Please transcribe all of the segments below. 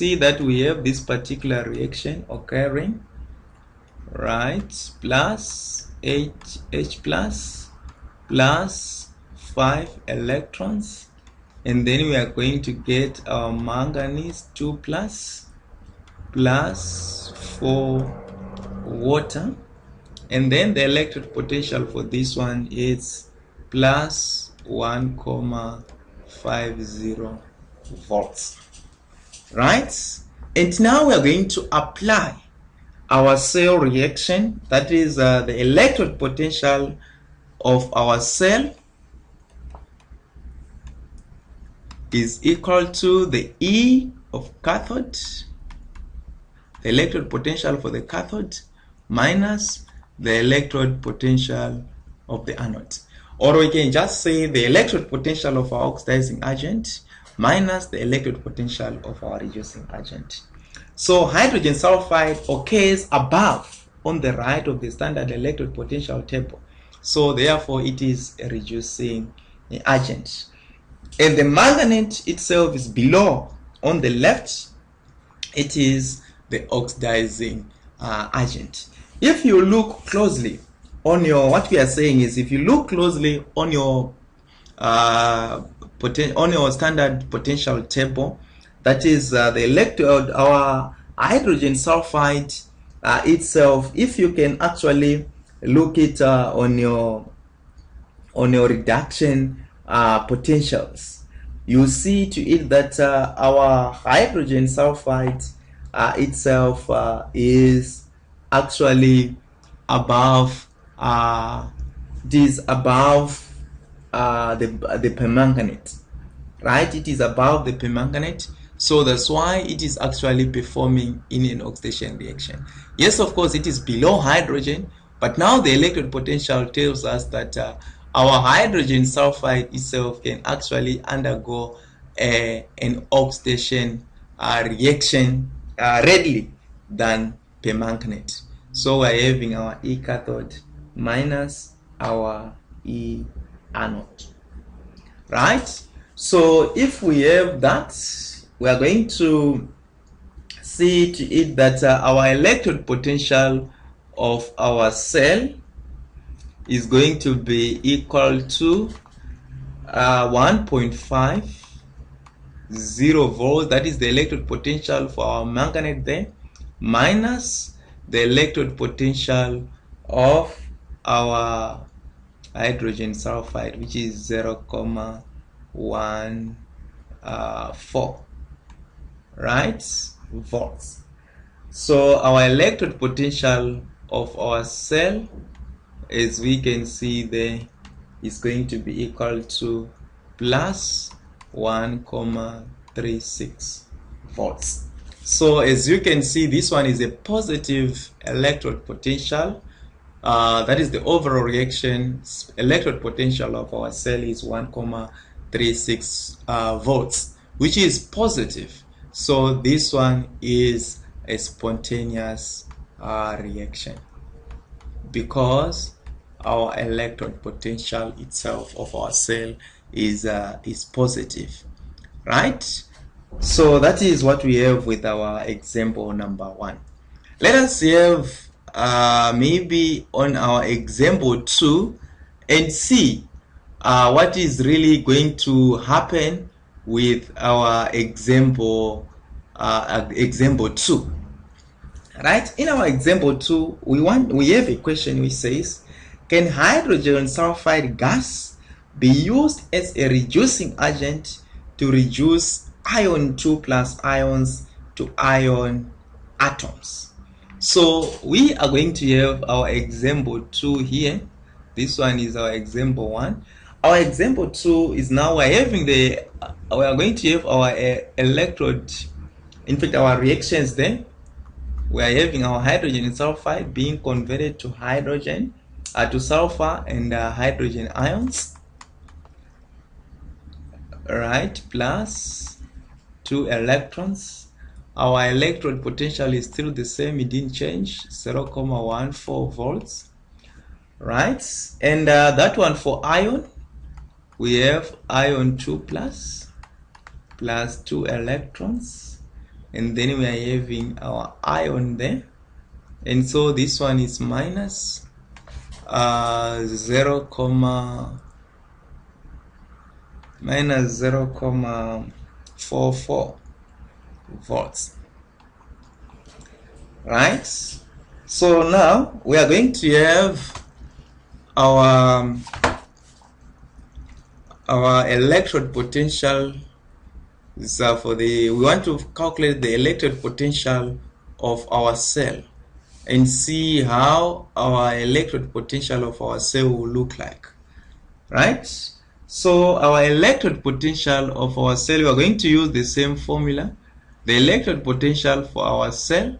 see that we have this particular reaction occurring, right? Plus H plus 5 electrons, and then we are going to get our manganese 2 plus 4 water, and then the electrode potential for this one is plus 1,50 volts, right? And now we are going to apply our cell reaction, that is the electrode potential of our cell is equal to the E of cathode, the electrode potential for the cathode, minus the electrode potential of the anode. Or we can just say the electrode potential of our oxidizing agent minus the electrode potential of our reducing agent. So hydrogen sulfide occurs above on the right of the standard electrode potential table. So therefore it is a reducing agent. And the manganate itself is below on the left. It is the oxidizing agent. If you look closely on your, what we are saying is, if you look closely on your standard potential table, that is the electrode, our hydrogen sulfide itself, if you can actually look it on your reduction potentials, you see to it that our hydrogen sulfide itself is actually above the permanganate, right? It is above the permanganate, so that's why it is actually performing in an oxidation reaction. Yes, of course it is below hydrogen, but now the electrode potential tells us that our hydrogen sulfide itself can actually undergo an oxidation reaction readily than permanganate. So we're having our E cathode minus our E anode, right? So if we have that, we are going to see to it that our electrode potential of our cell is going to be equal to 1.50 volts, that is the electrode potential for our manganate there, minus the electrode potential of our hydrogen sulfide, which is 0.14, right, volts. So our electrode potential of our cell, as we can see there, is going to be equal to plus 1.36 volts. So as you can see, this one is a positive electrode potential. That is the overall reaction electrode potential of our cell is 1.36 volts, which is positive. So this one is a spontaneous reaction because our electrode potential itself of our cell is positive, right? So that is what we have with our example number 1. Let us have maybe on our example 2 and see what is really going to happen with our example 2. Right? In our example 2, we have a question which says, can hydrogen sulfide gas be used as a reducing agent to reduce ion 2 plus ions to ion atoms? So we are going to have our example 2 here. This one is our example 1. Our example 2 is now we are going to have our electrode, in fact our reactions there. We are having our hydrogen sulfide being converted to hydrogen, to sulfur and hydrogen ions, right, plus 2 electrons. Our electrode potential is still the same, it didn't change, 0.14 volts, right? And that one for ion, we have ion 2 plus 2 electrons and then we are having our ion there, and so this one is minus 0,44 volts, right? So now we are going to have our electrode potential. So we want to calculate the electrode potential of our cell and see how our electrode potential of our cell will look like, right? So our electrode potential of our cell, we are going to use the same formula. The electrode potential for our cell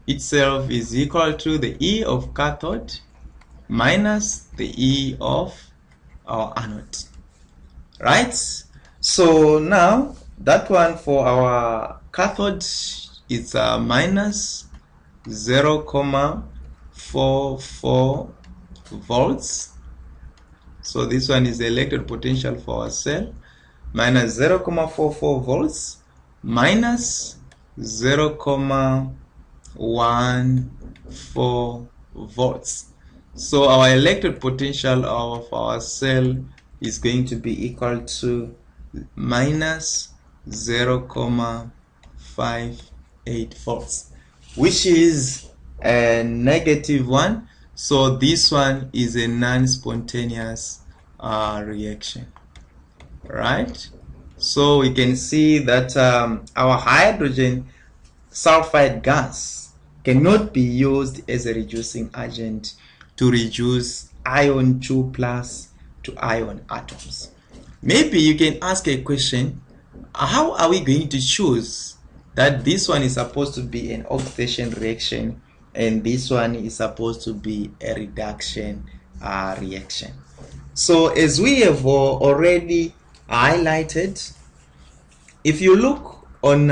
itself is equal to the E of cathode minus the E of our anode, right? So now that one for our cathode is minus 0,44 volts. So this one is the electrode potential for our cell, minus 0,44 volts minus 0,14 volts. So our electrode potential of our cell is going to be equal to minus 0,58 volts, which is a negative one. So this one is a non-spontaneous reaction, right? So we can see that our hydrogen sulfide gas cannot be used as a reducing agent to reduce ion 2 plus to ion atoms. Maybe you can ask a question, how are we going to choose that this one is supposed to be an oxidation reaction and this one is supposed to be a reduction reaction? So as we have already highlighted, if you look on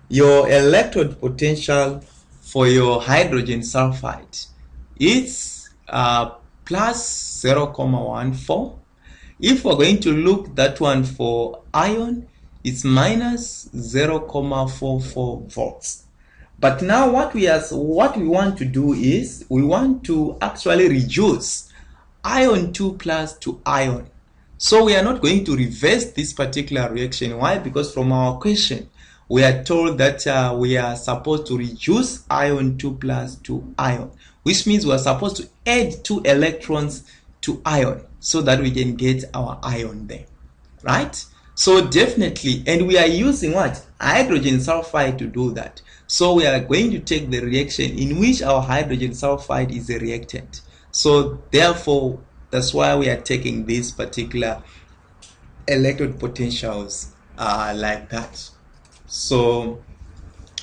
your electrode potential for your hydrogen sulfide, it's plus 0,14. If we're going to look that one for ion, it's minus 0,44 volts. But now what we want to do is we want to actually reduce ion 2 plus to ion. So we are not going to reverse this particular reaction. Why? Because from our question we are told that we are supposed to reduce ion 2 plus to ion, which means we are supposed to add 2 electrons to ion so that we can get our ion there, right? So definitely, and we are using what? Hydrogen sulfide to do that. So we are going to take the reaction in which our hydrogen sulfide is a reactant. So therefore, that's why we are taking these particular electrode potentials like that. So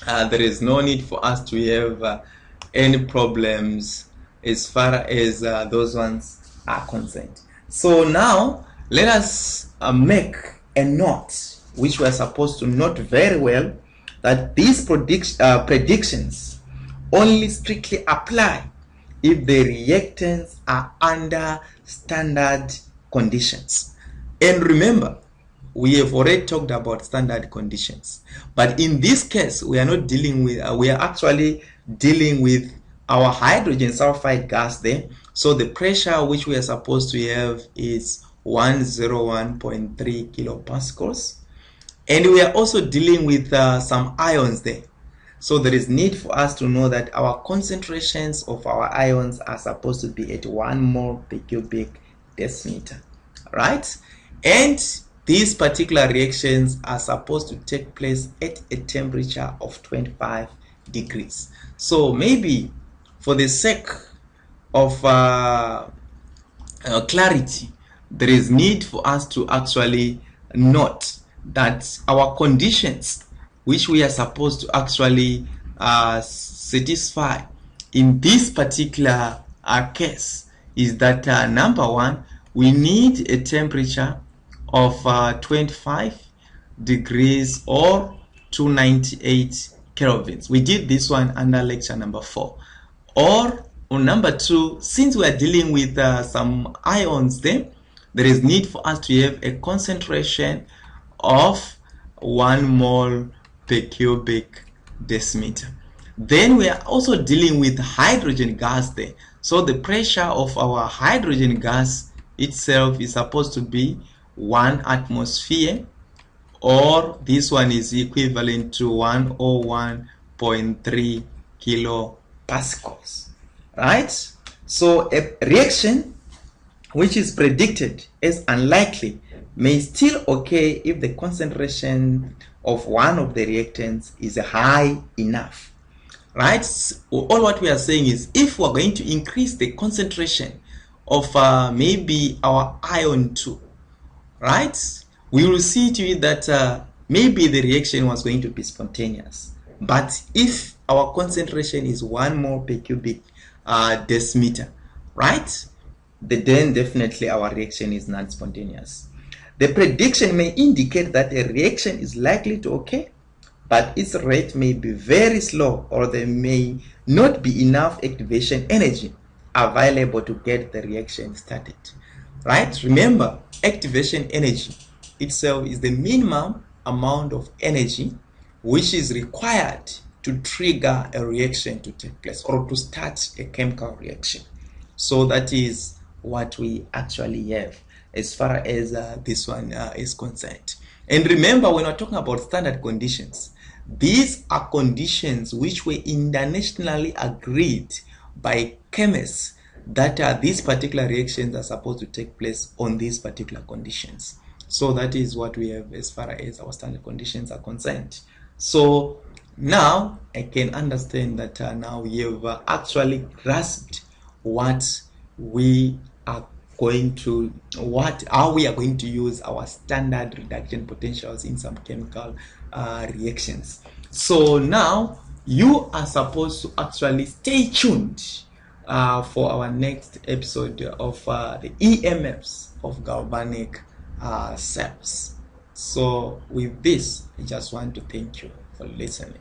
there is no need for us to have any problems as far as those ones are concerned. So now let us make a note, which we are supposed to note very well, that these predictions only strictly apply if the reactants are under standard conditions. And remember, we have already talked about standard conditions, but in this case we are not dealing with we are actually dealing with our hydrogen sulfide gas there. So the pressure which we are supposed to have is 101.3 kilopascals, and we are also dealing with some ions there. So there is need for us to know that our concentrations of our ions are supposed to be at 1 mole per cubic decimeter, right? And these particular reactions are supposed to take place at a temperature of 25 degrees. So maybe for the sake of clarity, there is need for us to actually note that our conditions which we are supposed to actually satisfy in this particular case is that number one, we need a temperature of 25 degrees or 298 kelvins. We did this one under lecture number 4. Or on number 2, since we are dealing with some ions there is need for us to have a concentration of 1 mole per cubic decimeter. Then we are also dealing with hydrogen gas there. So the pressure of our hydrogen gas itself is supposed to be 1 atmosphere, or this one is equivalent to 101.3 kilopascals, right? So a reaction which is predicted as unlikely may still occur if the concentration of one of the reactants is high enough, right? All what we are saying is, if we're going to increase the concentration of maybe our ion 2, right, we will see to it that maybe the reaction was going to be spontaneous. But if our concentration is 1 mole per cubic decimeter, right, then definitely our reaction is non-spontaneous. The prediction may indicate that a reaction is likely to occur, but its rate may be very slow, or there may not be enough activation energy available to get the reaction started. Right? Remember, activation energy itself is the minimum amount of energy which is required to trigger a reaction to take place, or to start a chemical reaction. So that is what we actually have as far as this one is concerned. And remember, when we're talking about standard conditions, these are conditions which were internationally agreed by chemists, that these particular reactions are supposed to take place on these particular conditions. So that is what we have as far as our standard conditions are concerned. So now I can understand that now you've actually grasped what we are going to, how we are going to use our standard reduction potentials in some chemical reactions. So now you are supposed to actually stay tuned for our next episode of the EMFs of galvanic cells. So with this, I just want to thank you for listening.